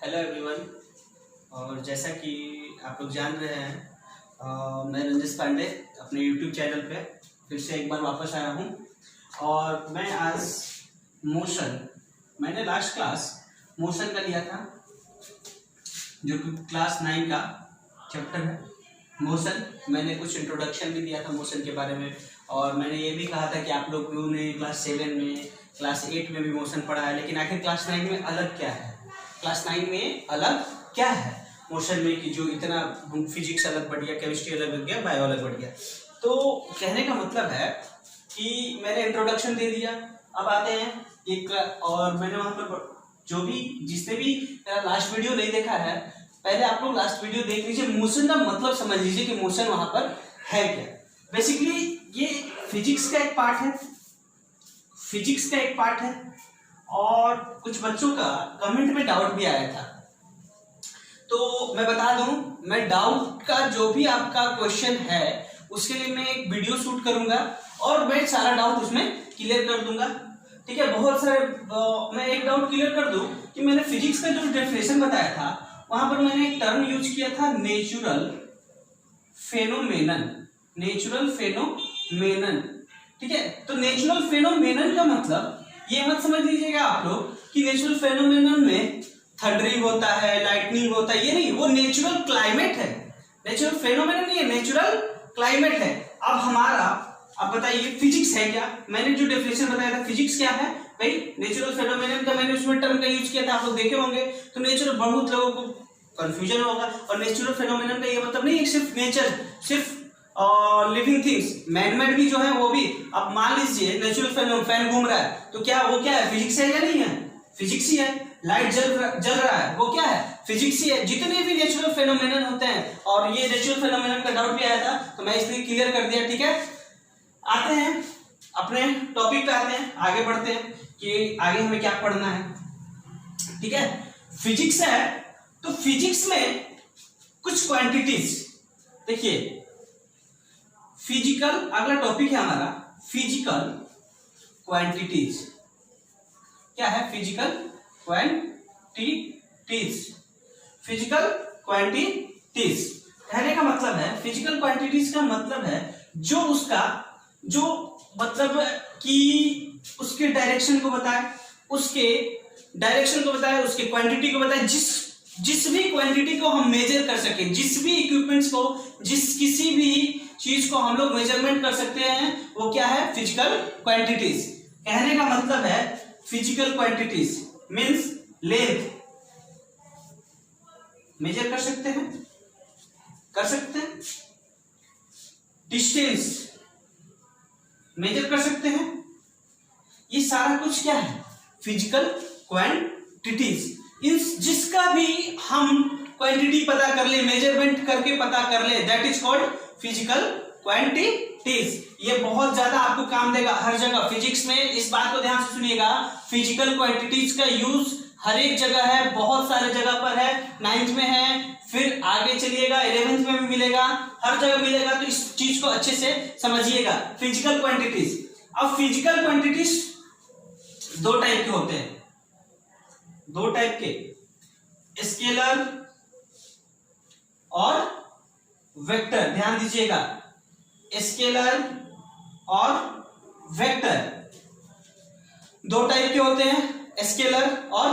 Hello everyone. और जैसा कि आप लोग जान रहे हैं, मैं रंजिश पांडे अपने यूट्यूब चैनल पे फिर से एक बार वापस आया हूँ। और मैं आज मैंने लास्ट क्लास मोशन का लिया था, जो कि क्लास 9 का चैप्टर है मोशन। मैंने कुछ इंट्रोडक्शन भी दिया था मोशन के बारे में, और मैंने ये भी कहा था कि आप लोगों ने क्लास 7 में, क्लास 8 में भी मोशन पढ़ा है, लेकिन आखिर क्लास 9 में अलग क्या है, क्लास 9 में अलग क्या है मोशन में, कि जो इतना फिजिक्स अलग बढ़ गया, केमिस्ट्री अलग बढ़ गया, बायो अलग बढ़ गया। तो कहने का मतलब है कि मैंने इंट्रोडक्शन दे दिया। अब आते हैं एक, और मैंने वहाँ पर जो भी जिसने भी मेरा लास्ट वीडियो नहीं देखा है, पहले आप लोग लास्ट वीडियो देख लीजिए, मोशन का मतलब समझ लीजिए कि मोशन वहां पर है क्या। बेसिकली ये फिजिक्स का एक पार्ट है, और कुछ बच्चों का कमेंट में डाउट भी आया था। तो मैं बता दूं, मैं डाउट का जो भी आपका क्वेश्चन है उसके लिए मैं एक वीडियो शूट करूंगा और मैं सारा डाउट उसमें क्लियर कर दूंगा। ठीक है, बहुत सारे मैं एक डाउट क्लियर कर दूं कि मैंने फिजिक्स का जो डेफिनेशन बताया था, वहां पर मैंने एक टर्म यूज किया था नेचुरल फेनोमेनन। ठीक है, तो नेचुरल फेनोमेनन का मतलब ये मत समझ लीजिएगा आप लोग कि नेचुरल फेनोमेनन में थंडरिंग होता है, लाइटनिंग होता है, ये नहीं, वो नेचुरल क्लाइमेट है। नेचुरल फेनोमेनन नहीं है, नेचुरल क्लाइमेट है। अब बताइए फिजिक्स है क्या? मैंने जो डेफिनेशन बताया था फिजिक्स क्या है भाई, नेचुरल फेनोमेनन का मैंने उसमें टर्म का यूज किया था, आप लोग देखे होंगे। तो नेचुरल, बहुत लोगों को कंफ्यूजन होगा, और नेचुरल फेनोमेनन का ये मतलब नहीं है सिर्फ नेचर, सिर्फ लिविंग थिंग्स, मैनमेड भी जो है वो भी। अब मान लीजिए नेचुरल फैन घूम रहा है, तो क्या वो क्या है, फिजिक्स है या नहीं है? फिजिक्स ही है। लाइट जल रहा है, वो क्या है, फिजिक्स ही है। जितने भी नेचुरल फेनोमेनन होते हैं, और ये नेचुरल फेनोमेनन का डाउट भी आया था, तो मैं इसलिए क्लियर कर दिया। ठीक है, आते हैं अपने टॉपिक पे, आते हैं, आगे बढ़ते हैं कि आगे हमें क्या पढ़ना है। ठीक है, फिजिक्स है तो फिजिक्स में कुछ क्वांटिटीज, देखिए फिजिकल, अगला टॉपिक है हमारा फिजिकल क्वांटिटीज। क्या है? Physical quantities. कहने का मतलब है, फिजिकल क्वांटिटीज का मतलब है जो उसका, जो मतलब कि उसके डायरेक्शन को बताए, उसके क्वांटिटी को बताए, जिस भी क्वांटिटी को हम मेजर कर सके, जिस भी इक्विपमेंट्स को, किसी भी चीज को हम लोग मेजरमेंट कर सकते हैं, वो क्या है, फिजिकल क्वांटिटीज। कहने का मतलब है physical quantities means length major कर सकते हैं, डिस्टेंस मेजर कर सकते हैं, ये सारा कुछ क्या है, फिजिकल क्वांटिटीज। जिसका भी हम क्वांटिटी पता कर ले, मेजरमेंट करके पता कर ले, that is called physical quantities. ये बहुत ज्यादा आपको काम देगा हर जगह फिजिक्स में, इस बात को ध्यान से सुनिएगा। फिजिकल क्वांटिटीज का यूज हर एक जगह है, बहुत सारे जगह पर है, 9th में है, फिर आगे चलिएगा 11th में भी मिलेगा, हर जगह मिलेगा। तो इस चीज को अच्छे से समझिएगा, फिजिकल क्वांटिटीज। अब फिजिकल क्वांटिटीज दो टाइप के होते हैं, स्केलर और वेक्टर। ध्यान दीजिएगा, स्केलर और वेक्टर दो टाइप के होते हैं, स्केलर और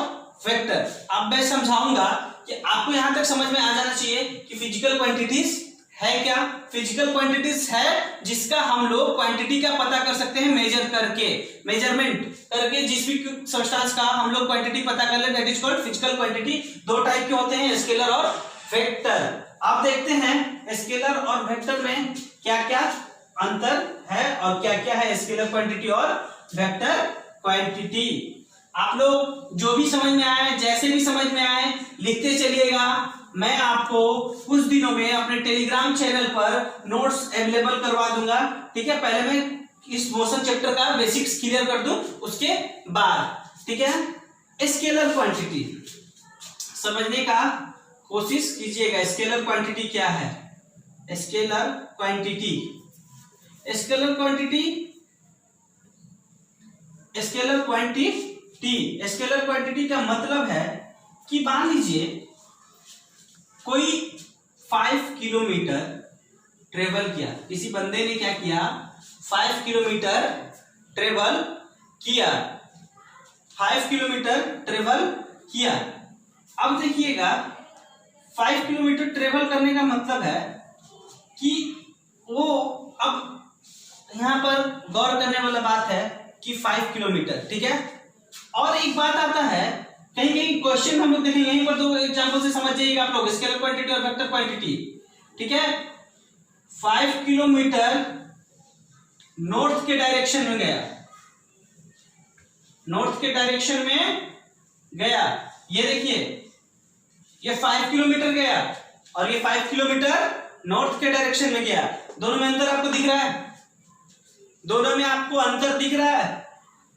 वेक्टर। अब मैं समझाऊंगा कि आपको यहां तक समझ में आ जाना चाहिए कि फिजिकल क्वांटिटीज है क्या। फिजिकल क्वांटिटीज है जिसका हम लोग क्वांटिटी का पता कर सकते हैं, मेजरमेंट करके जिस भी सब्सटेंस का हम लोग क्वांटिटी पता कर ले, that is called physical quantity. दो टाइप के होते हैं, स्केलर और वेक्टर। आप देखते हैं स्केलर और वेक्टर में क्या क्या अंतर है और क्या क्या है स्केलर क्वांटिटी और वेक्टर क्वांटिटी। आप लोग जो भी समझ में आए, जैसे भी समझ में आए, लिखते चलिएगा। मैं आपको कुछ दिनों में अपने टेलीग्राम चैनल पर नोट्स अवेलेबल करवा दूंगा। ठीक है, पहले मैं इस मोशन चैप्टर का बेसिक्स क्लियर कर दूं, उसके बाद। ठीक है, स्केलर क्वांटिटी समझने का कोशिश कीजिएगा। स्केलर क्वांटिटी क्या है? स्केलर क्वांटिटी का मतलब है कि मान लीजिए कोई 5 किलोमीटर ट्रेवल किया, किसी बंदे ने क्या किया, 5 किलोमीटर ट्रेवल किया, 5 किलोमीटर ट्रेवल किया। अब देखिएगा 5 किलोमीटर ट्रेवल करने का मतलब है कि वो, अब यहां पर गौर करने वाला बात है कि 5 किलोमीटर, ठीक है। और एक बात आता है, कहीं कहीं क्वेश्चन हम लोग देखेंगे, यहीं पर दो एग्जांपल से समझ जाइएगा आप लोग, स्केलर क्वांटिटी और वेक्टर क्वांटिटी, ठीक है। 5 किलोमीटर नॉर्थ के डायरेक्शन में गया, नॉर्थ के डायरेक्शन में गया, ये देखिए ये 5 किलोमीटर गया और ये 5 किलोमीटर नॉर्थ के डायरेक्शन में गया। दोनों में अंतर आपको दिख रहा है? दोनों में आपको अंतर दिख रहा है?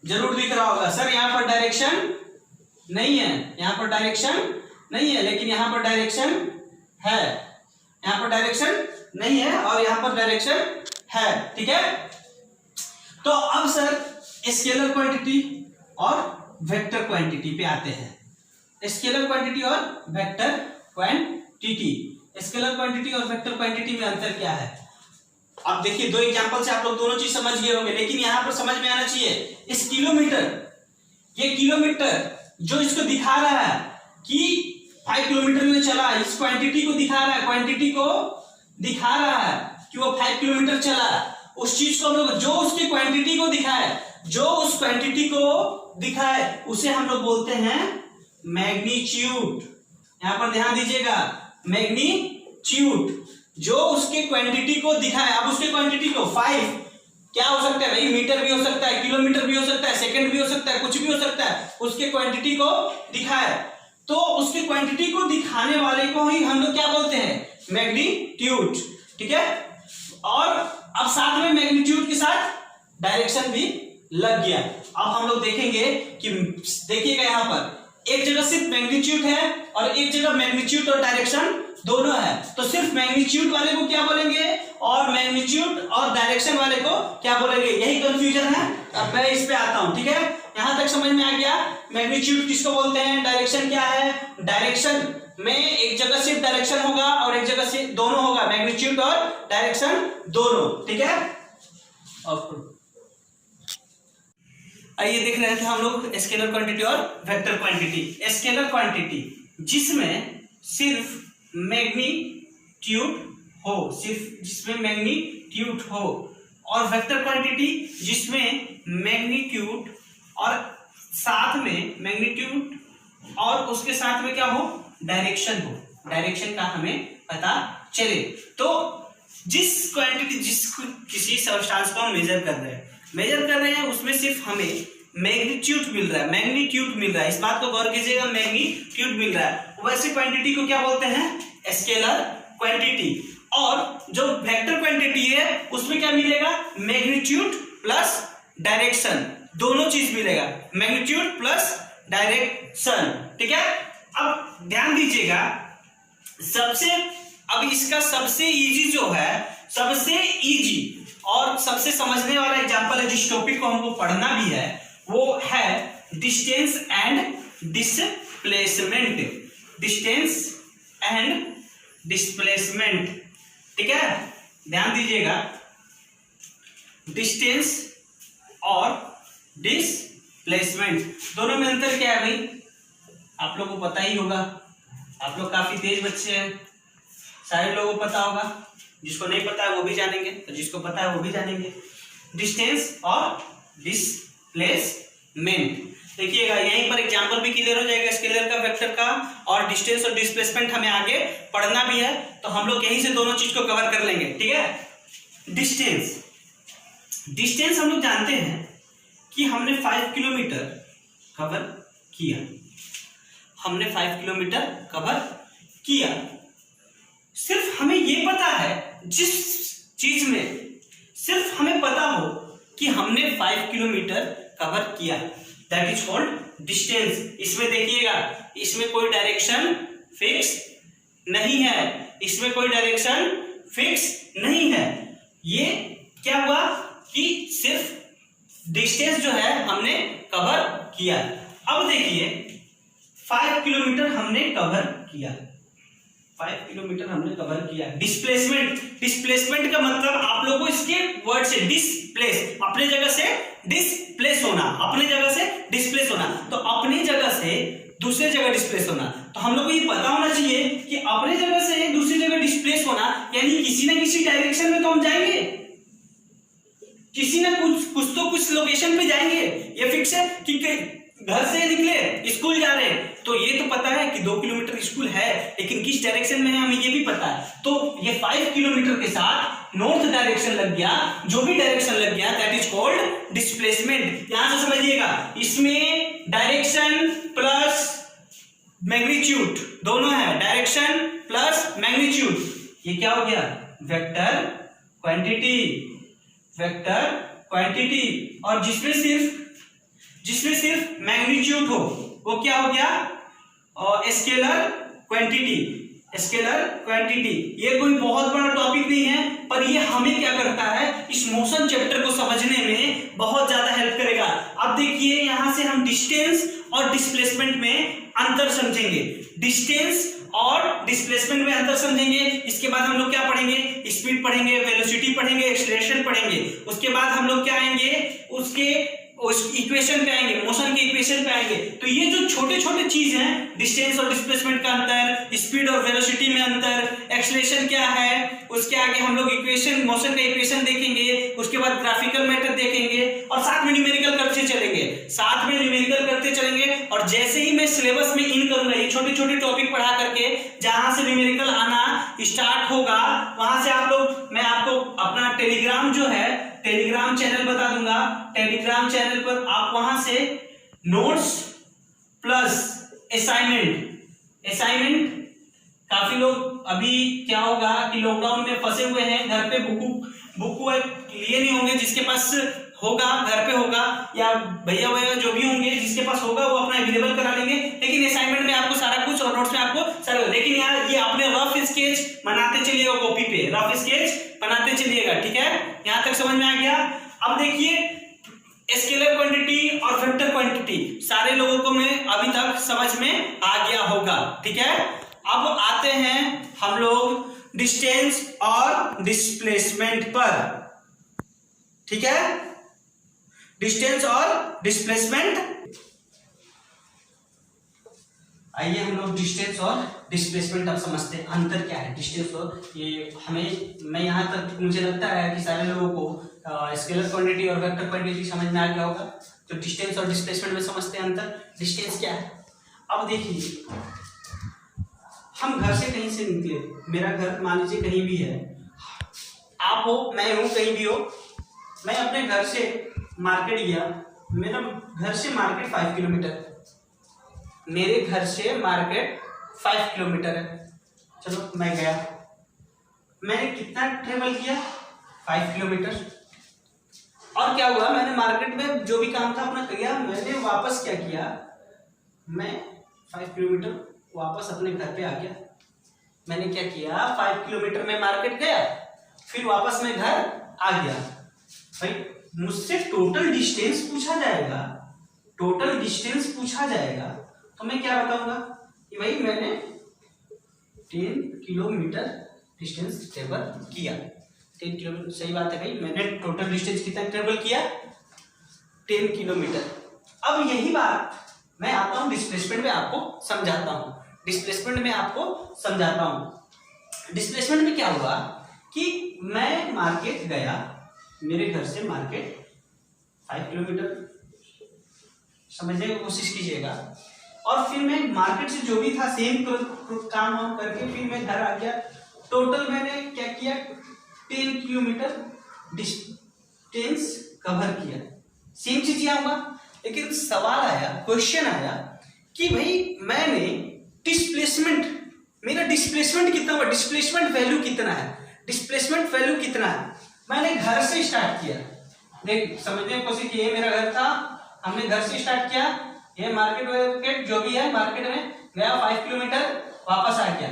जरूर दिख रहा होगा। सर यहां पर डायरेक्शन नहीं है, यहां पर डायरेक्शन नहीं है, लेकिन यहां पर डायरेक्शन है, यहां पर डायरेक्शन नहीं है और यहां पर डायरेक्शन है, ठीक है। तो अब सर स्केलर क्वांटिटी और वेक्टर क्वांटिटी पे आते हैं। स्केलर क्वांटिटी और वेक्टर क्वांटिटी, स्केलर क्वांटिटी और वेक्टर क्वांटिटी में अंतर क्या है? अब देखिए दो एग्जांपल से आप लोग दोनों चीज समझ गए होंगे, लेकिन यहां पर समझ में आना चाहिए इस किलोमीटर, ये किलोमीटर जो इसको दिखा रहा है कि 5 किलोमीटर में चला, इस क्वांटिटी को दिखा रहा है, क्वांटिटी को दिखा रहा है कि वो 5 किलोमीटर चला। उस चीज को हम लोग, जो उसकी क्वांटिटी को दिखाए, जो उस क्वांटिटी को दिखाए, उसे हम लोग बोलते हैं मैग्नीट्यूड। यहां पर ध्यान दीजिएगा, मैग्नीट्यूड, जो उसके क्वांटिटी को दिखाए। अब उसके क्वांटिटी को 5 क्या हो सकता है भाई, मीटर भी हो सकता है, किलोमीटर भी हो सकता है, सेकंड भी हो सकता है, कुछ भी हो सकता है, उसके क्वांटिटी को दिखाए, तो उसके क्वांटिटी को दिखाने वाले को ही हम लोग क्या बोलते हैं, मैग्नीट्यूड, ठीक है। और अब साथ में मैग्नीट्यूड के साथ डायरेक्शन भी लग गया। अब हम लोग देखेंगे कि देखिएगा यहां पर एक जगह सिर्फ मैग्नीट्यूड है और एक जगह मैग्नीट्यूड और डायरेक्शन दोनों है, तो सिर्फ मैग्नीट्यूड वाले को क्या बोलेंगे और मैग्नीट्यूड और डायरेक्शन वाले को क्या बोलेंगे, यही कंफ्यूजन है। अब मैं इस पे आता हूं, ठीक है। यहां तक समझ में आ गया मैग्नीट्यूड किसको बोलते हैं, डायरेक्शन क्या है। डायरेक्शन में एक जगह सिर्फ डायरेक्शन होगा और एक जगह से दोनों होगा, मैग्नीट्यूड और डायरेक्शन दोनों, ठीक है। आइए देख रहे थे हम लोग स्केलर क्वांटिटी और वेक्टर क्वांटिटी। स्केलर क्वांटिटी जिसमें सिर्फ मैग्नीट्यूड हो, सिर्फ जिसमें मैग्नीट्यूड हो, और वेक्टर क्वांटिटी जिसमें मैग्नीट्यूड और साथ में मैग्नीट्यूड और उसके साथ में क्या हो, डायरेक्शन हो, डायरेक्शन का हमें पता चले। तो जिस क्वांटिटी, जिस किसी सब्सटेंस को हम मेजर कर रहे हैं उसमें सिर्फ हमें मैग्नीट्यूड मिल रहा है, मैग्नीट्यूड मिल रहा है, इस बात को गौर कीजिएगा, मैग्नीट्यूड मिल रहा है। वैसे क्वांटिटी को क्या बोलते हैं, स्केलर क्वांटिटी। और जो वेक्टर क्वांटिटी है उसमें क्या मिलेगा, मैग्नीट्यूड प्लस डायरेक्शन, दोनों चीज मिलेगा, मैग्नीट्यूड प्लस डायरेक्शन, ठीक है। अब ध्यान दीजिएगा, अब इसका सबसे इजी जो है, सबसे इजी और सबसे समझने वाला एग्जांपल है, जिस टॉपिक को हमको पढ़ना भी है, वो है distance and displacement, distance and displacement, ठीक है। ध्यान दीजिएगा, डिस्टेंस और डिस्प्लेसमेंट दोनों में अंतर क्या है भाई, आप लोगों को पता ही होगा, आप लोग काफी तेज बच्चे हैं, सारे लोगों को पता होगा, जिसको नहीं पता है वो भी जानेंगे, तो जिसको पता है वो भी जानेंगे। डिस्टेंस और डिस्प्लेसमेंट, देखिएगा यहीं पर एग्जांपल भी क्लियर हो जाएगा स्केलर का, वेक्टर का, और डिस्टेंस और डिस्प्लेसमेंट हमें आगे पढ़ना भी है, तो हम लोग यहीं से दोनों चीज को कवर कर लेंगे, ठीक है। डिस्टेंस हम लोग जानते हैं कि हमने 5 किलोमीटर कवर किया, हमने 5 किलोमीटर कवर किया। सिर्फ हमें ये पता है, जिस चीज में सिर्फ हमें पता हो कि हमने 5 किलोमीटर कवर किया, दैट इज कॉल्ड डिस्टेंस। इसमें देखिएगा, इसमें कोई डायरेक्शन फिक्स नहीं है, इसमें कोई डायरेक्शन फिक्स नहीं है। ये क्या हुआ कि सिर्फ डिस्टेंस जो है हमने कवर किया। अब देखिए 5 किलोमीटर हमने कवर किया, 5 किलोमीटर हमने कवर किया। डिस्प्लेसमेंट का मतलब आप लोगों को इसके वर्ड से डिस्प्लेस, अपने जगह से डिस्प्लेस होना, अपने जगह से डिस्प्लेस होना, तो अपनी जगह से दूसरे जगह डिस्प्लेस होना। तो हम लोग को ये पता होना चाहिए कि अपने जगह से दूसरी जगह डिस्प्लेस होना यानी किसी ना किसी डायरेक्शन में तो हम जाएंगे, किसी ना कुछ लोकेशन पे जाएंगे। ये फिक्स है कि घर से निकले स्कूल जा रहे हैं, तो ये तो पता है कि 2 किलोमीटर स्कूल है, लेकिन किस डायरेक्शन में है हमें ये भी पता है। तो ये 5 किलोमीटर के साथ नॉर्थ डायरेक्शन लग गया, जो भी डायरेक्शन लग गया दैट इज कॉल्ड डिस्प्लेसमेंट। यहां से समझिएगा, इसमें डायरेक्शन प्लस मैग्नीट्यूड दोनों है, डायरेक्शन प्लस मैग्नीट्यूड। ये क्या हो गया? Vector quantity, vector quantity. और जिसमें सिर्फ मैग्नीट्यूड हो वो क्या हो गया? Scalar quantity, scalar quantity. ये कोई बहुत बड़ा टॉपिक नहीं है, पर ये हमें क्या करता है, इस मोशन चैप्टर को समझने में बहुत ज्यादा हेल्प करेगा। अब देखिए यहां से हम डिस्टेंस और डिस्प्लेसमेंट में अंतर समझेंगे, डिस्टेंस और डिस्प्लेसमेंट में अंतर समझेंगे। इसके बाद हम लोग क्या पढ़ेंगे? स्पीड पढ़ेंगे, वेलोसिटी पढ़ेंगे, एक्सेलरेशन पढ़ेंगे। उसके बाद हम लोग क्या आएंगे? उस इक्वेशन पे आएंगे, मोशन के इक्वेशन पे आएंगे। तो ये जो छोटे छोटे चीज हैं, डिस्टेंस और डिस्प्लेसमेंट का अंतर, स्पीड और वेलोसिटी में अंतर, एक्सेलरेशन क्या है, उसके आगे हम लोग इक्वेशन, मोशन का इक्वेशन देखेंगे, उसके बाद ग्राफिकल मेथड देखेंगे और साथ में न्यूमेरिकल करते चलेंगे, साथ में न्यूमेरिकल करते चलेंगे। और जैसे ही मैं सिलेबस में इन करूंगा, ये छोटे छोटे टॉपिक पढ़ा करके जहां से न्यूमेरिकल आना स्टार्ट होगा, वहां से आप लोग, मैं आपको अपना टेलीग्राम जो है, टेलीग्राम चैनल बता दूंगा। टेलीग्राम चैनल पर आप वहां से नोट्स प्लस असाइनमेंट, काफी लोग अभी क्या होगा कि लॉकडाउन में फंसे हुए हैं, घर पे बुक लिए नहीं होंगे, जिसके पास होगा घर पे होगा, या भैया जो भी होंगे जिसके पास होगा वो अपना अवेलेबल करा लेंगे। लेकिन असाइनमेंट में आपको सारा कुछ और नोट्स में आपको सारा, लेकिन यार ये आपने रफ स्केच बनाते चलिएगा, कॉपी पे रफ स्केच बनाते चलिएगा, ठीक है? यहां तक समझ में आ गया? अब देखिए स्केलर क्वांटिटी और वेक्टर क्वांटिटी सारे लोगों को मैं अभी तक समझ में आ गया होगा, ठीक है? अब आते हैं हम लोग डिस्टेंस और डिस्प्लेसमेंट पर, ठीक है? डिस्टेंस और डिस्प्लेसमेंट। आइए हम लोग डिस्टेंस और डिस्प्लेसमेंट अब समझते हैं, अंतर क्या है डिस्टेंस और ये हमें, मैं यहाँ तक मुझे लगता है कि सारे लोगों को स्केलर क्वांटिटी और वेक्टर क्वांटिटी समझ में आ गया होगा। तो डिस्टेंस और डिस्प्लेसमेंट में समझते हैं अंतर। डिस्टेंस क्या है? अब देखिए, हम घर से कहीं से निकले, मेरा घर मान लीजिए कहीं भी है, आप हो, मैं हूं, कहीं भी हो, मैं अपने घर से मार्केट गया, मेरा घर से मार्केट 5 किलोमीटर, मेरे घर से मार्केट 5 किलोमीटर है। चलो मैं गया, मैंने कितना ट्रेवल किया? 5 किलोमीटर। और क्या हुआ? मैंने मार्केट में जो भी काम था अपना किया, मैंने वापस क्या किया, मैं 5 किलोमीटर वापस अपने घर पे आ गया। मैंने क्या किया? 5 किलोमीटर में मार्केट गया, फिर वापस मैं घर आ गया। भाई मुझसे टोटल डिस्टेंस पूछा जाएगा, टोटल डिस्टेंस पूछा जाएगा, तो मैं क्या बताऊंगा कि भाई मैंने 10 किलोमीटर डिस्टेंस ट्रेवल किया। 10 किलोमीटर, सही बात है भाई, मैंने टोटल डिस्टेंस कितना ट्रेवल किया? 10 किलोमीटर। अब यही बात मैं आता हूं डिस्प्लेसमेंट में, आपको समझाता हूं। डिस्प्लेसमेंट में आपको समझाता हूं। डिस्प्लेसमेंट में क्या हुआ कि मैं मार्केट गया, मेरे घर से मार्केट 5 किलोमीटर, समझने की कोशिश कीजिएगा, और फिर मैं मार्केट से जो भी था सेम काम वाम करके फिर मैं घर आ गया। टोटल मैंने क्या किया? 10 किलोमीटर डिस्टेंस कवर किया। सेम चीज यहाँ हुआ, लेकिन सवाल आया, क्वेश्चन आया कि भाई मैंने डिस्प्लेसमेंट, मेरा डिस्प्लेसमेंट कितना हुआ, डिस्प्लेसमेंट वैल्यू कितना है, डिस्प्लेसमेंट वैल्यू कितना है। मैंने घर से स्टार्ट किया, देख समझने की कोशिश की, ये मेरा घर था, हमने घर से स्टार्ट किया, ये मार्केट जो भी है, मार्केट में गया 5 किलोमीटर, वापस आ गया।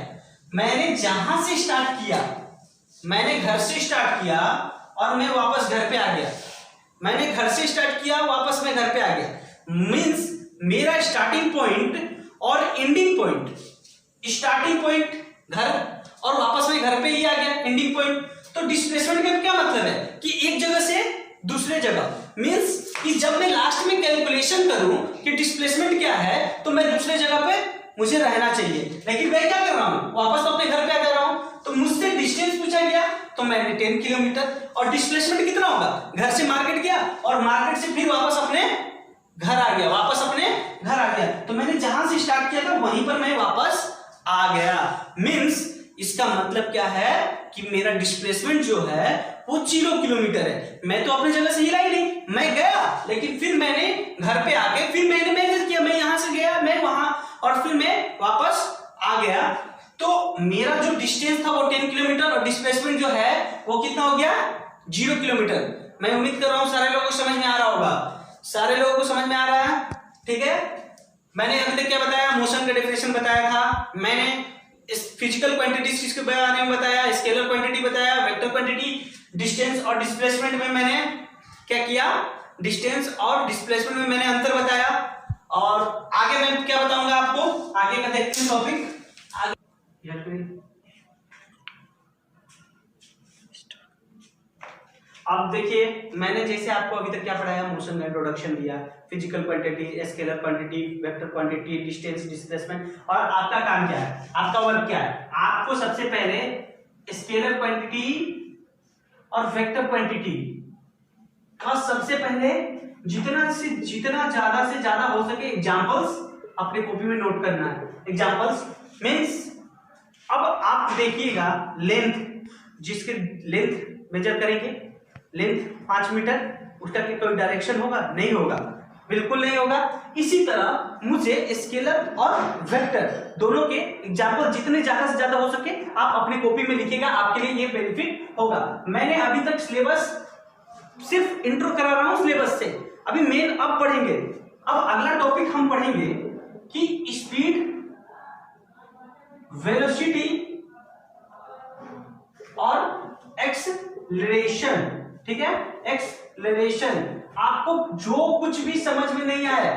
मैंने जहां से स्टार्ट किया, मैंने घर से स्टार्ट किया और मैं वापस घर पे आ गया। मैंने घर से स्टार्ट किया, वापस मैं घर पे आ गया। मींस मेरा स्टार्टिंग पॉइंट और एंडिंग पॉइंट, स्टार्टिंग पॉइंट घर और वापस में घर पे ही आ गया एंडिंग पॉइंट। तो डिस्प्लेसमेंट का क्या मतलब है कि एक जगह से दूसरे जगह, मींस कि जब मैं लास्ट में कैलकुलेशन करूं कि डिस्प्लेसमेंट क्या है तो मैं दूसरे जगह पे मुझे रहना चाहिए, लेकिन मैं क्या कर रहा हूं, वापस अपने घर पे आ जा रहा हूं। तो मुझसे डिस्टेंस पूछा गया तो मैंने 10 किलोमीटर, और डिस्प्लेसमेंट कितना होगा, घर से मार्केट गया और मार्केट से फिर वापस अपने घर आ गया, वापस अपने घर आ गया। तो मैंने जहां से स्टार्ट किया था वहीं पर मैं वापस आ गया। मींस इसका मतलब क्या है कि मेरा डिस्प्लेसमेंट जो है वो 0 किलोमीटर है। मैं तो अपनी जगह से हिला ही नहीं, मैं गया लेकिन फिर मैंने घर पे आके फिर मैंने मेजर किया, मैं यहां से गया, मैं वहां, और फिर मैं वापस आ गया। तो मेरा जो डिस्टेंस था वो 10 किलोमीटर और डिस्प्लेसमेंट जो है वो कितना हो गया, 0 किलोमीटर। मैं उम्मीद कर रहा हूं सारे लोगों को समझ में आ रहा होगा, सारे लोगों को समझ में आ रहा है, ठीक है। मैंने अभी तक क्या बताया, मोशन का डेफिनेशन बताया था, मैंने इस फिजिकल क्वांटिटीज के बारे में बताया, स्केलर क्वांटिटी बताया, वेक्टर क्वांटिटी, डिस्टेंस और डिस्प्लेसमेंट में मैंने क्या किया, डिस्टेंस और डिस्प्लेसमेंट में मैंने अंतर बताया। और आगे मैं क्या बताऊंगा आपको, आगे का देखते हैं टॉपिक। अब देखिए मैंने जैसे आपको अभी तक क्या पढ़ाया, मोशन का इंट्रोडक्शन दिया, physical quantity, scalar quantity, vector quantity, distance, displacement, और आपका काम क्या है, आपका वर्क क्या है, आपको सबसे पहले स्केलर क्वांटिटी और वेक्टर क्वांटिटी का सबसे पहले जितना ज्यादा से ज्यादा हो सके एग्जांपल्स अपने कॉपी में नोट करना है। एग्जांपल्स मींस, अब आप देखिएगा लेंथ, जिसके लेंथ मेजर करेंगे, लेंथ 5 मीटर, उसका कोई डायरेक्शन होगा, नहीं होगा, बिल्कुल नहीं होगा। इसी तरह मुझे स्केलर और वेक्टर दोनों के एग्जांपल जितने ज्यादा से ज्यादा हो सके आप अपनी कॉपी में लिखिएगा, आपके लिए ये बेनिफिट होगा। मैंने अभी तक सिलेबस सिर्फ इंट्रो करा रहा हूं सिलेबस से, अभी मेन अब पढ़ेंगे। अब अगला टॉपिक हम पढ़ेंगे कि स्पीड, वेलोसिटी और एक्सेलरेशन, ठीक है, एक्सेलरेशन। आपको जो कुछ भी समझ में नहीं आए,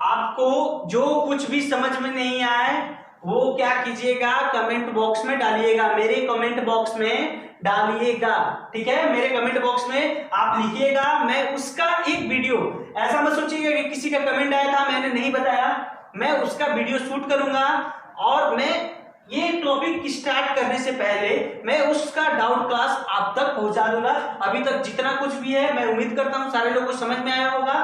आपको जो कुछ भी समझ में नहीं आए वो क्या कीजिएगा, कमेंट बॉक्स में डालिएगा, मेरे कमेंट बॉक्स में डालिएगा, ठीक है, मेरे कमेंट बॉक्स में आप लिखिएगा, मैं उसका एक वीडियो, ऐसा मत सोचिएगा कि किसी का कमेंट आया था मैंने नहीं बताया, मैं उसका वीडियो शूट करूंगा और मैं ये टॉपिक स्टार्ट करने से पहले मैं उसका डाउट क्लास आप तक पहुंचा दूंगा। अभी तक जितना कुछ भी है मैं उम्मीद करता हूं सारे लोगों को समझ में आया होगा।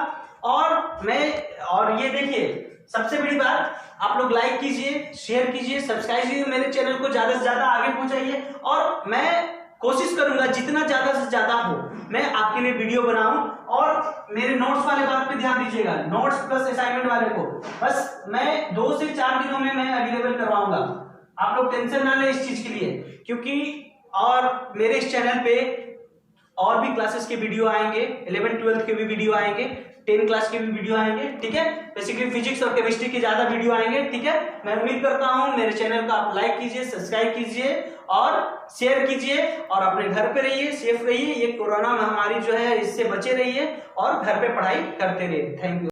और ये देखिए सबसे बड़ी बात, आप लोग लाइक कीजिए, शेयर कीजिए, सब्सक्राइब कीजिए, मेरे चैनल को ज्यादा से ज्यादा आगे पहुंचाइए, और मैं कोशिश करूंगा जितना ज्यादा से ज्यादा हो मैं आपके लिए वीडियो बनाऊं। और मेरे नोट्स वाले बात पे ध्यान दीजिएगा, नोट्स प्लस असाइनमेंट वाले को बस मैं 2 से 4 दिनों में मैं अवेलेबल करवाऊंगा, आप लोग टेंशन ना लें इस चीज के लिए, क्योंकि और मेरे इस चैनल पे और भी क्लासेस के वीडियो आएंगे, 11th 12th के भी वीडियो आएंगे, 10 क्लास के भी वीडियो आएंगे, ठीक है, बेसिकली फिजिक्स और केमिस्ट्री के ज्यादा वीडियो आएंगे, ठीक है। मैं उम्मीद करता हूं मेरे चैनल को आप लाइक कीजिए, सब्सक्राइब कीजिए और शेयर कीजिए, और अपने घर पे रहिए, सेफ रहिए, ये कोरोना महामारी जो है इससे बचे रहिए और घर पे पढ़ाई करते रहिए। Thank you.